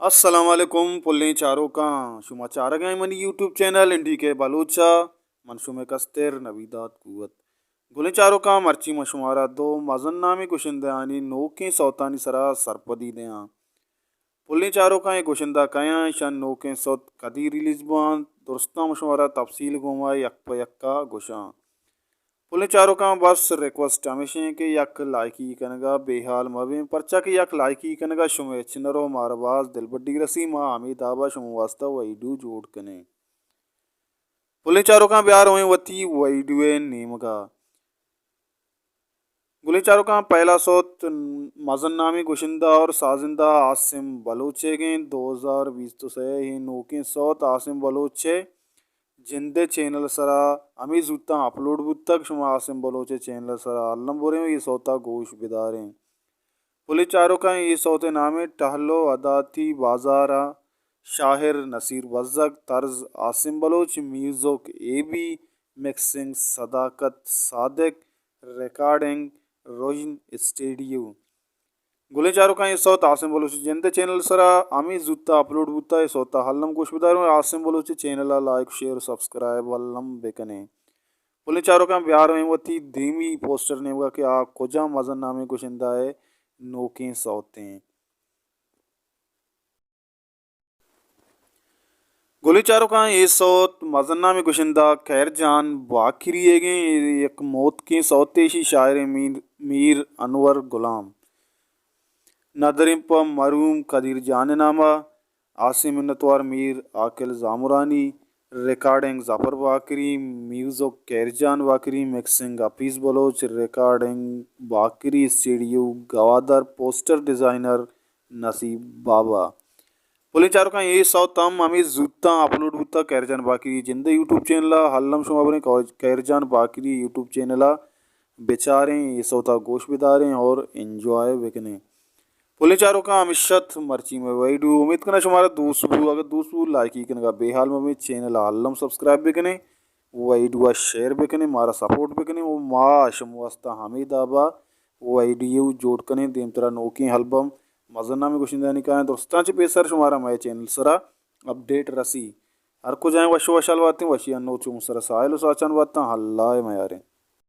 असलकुम पुल्ली चारों का शुमा चारगा मन यूट्यूब चैनल इंडी के बलूचा मनशुमे कस्तेर नवीदात कुवत गुले चारों का मर्ची मशुमारा दो मजन नामी कुशिंदयानी नो के सौतानी सरा सरपदी दया पुल्ली चारों का ये कुशिंदा कया शन नो के सौत कदी रिलीज बान दुरुस्ता मशुमारा तफसील गुमा यक यक्का गुशा पुलिस चारों का बस रिक्वेस्ट हमेशा के यक लाइकी कनगा बेहाल मबे परचा के यक लाइकी कनगा शुमे चिनरो मारवाज दिल बड्डी रसी माँ अमित आबा शुम वास्ता वैडू जोड़ कने पुलिस चारों का प्यार हुए वती वैडुए नीम का गुली चारों का पहला सोत मजन नामी गुशिंदा और साजिंदा आसिम बलूचे के 2020 तो से ही नोके सोत आसिम बलूचे जिंदे चैनल सरा अमी जूता अपलोड बुतक शुमा आसिम बलोचे चैनल सरा अल्लम बोरे ये सोता गोश बिदारे पुलिस चारों का ये सोते नामे टहलो अदाती बाजारा शाहिर नसीर वज़क तर्ज Asim Baloch music A B mixing Sadaqat Sadiq recording रोइन स्टूडियो गुले चारों का ये सौत आसिम बलोच जिंदे चैनल सरा आमी जूता अपलोड बुता ये सौता हल्लम कुछ बिदारो Asim Baloch channel like share subscribe वल्लम बेकने पुलिस चारों का प्यार में वती धीमी पोस्टर ने होगा कि आ कोजा मजन नामे कुछ इंदा है नोके सौते गोली चारों का ये सौत मजन्ना में गुशिंदा खैर जान बाखिरी एक मौत के सौतेशी शायर मीर अनवर गुलाम नदरिम प मरूम कदीर जाननामा आसिम नतवार मीर आकिल जामुरानी रिकॉर्डिंग जाफर बाकरी म्यूज़िक कैरजान बाकरी मिक्सिंग अपीस बलोच रिकॉर्डिंग बाकरी स्टूडियो गवादर पोस्टर डिज़ाइनर नसीब बाबा पुलिस चारों का ये सौ तम हमें जूता अपलोड होता कैरजान बाकरी जिंदे यूट्यूब चैनल हल्लम शुमा बने कैरजान बाकरी यूट्यूब चैनल बेचारे ये सौता गोश बिदारें और इन्जॉय बिकने पुलिस चारों का अमिशत मर्ची में वही डू उम्मीद करना शुमारा दूसरू अगर दूसरू लाइक ही करेगा बेहाल में चैनल हल्लम सब्सक्राइब भी करें वही डुआ शेयर भी करें मारा सपोर्ट भी करें वो माशम वास्ता हमीद आबा वही डू जोड़ करें देम तरह नोकी हल्बम मजन्ना में कुछ निकाय दोस्तां च पेसर शुमारा मैं चैनल सरा अपडेट रसी हर को जाए वशो वशाल बातें वशी अन्नो चुम सरा साहिल साचन बातें हल्ला मैं यारें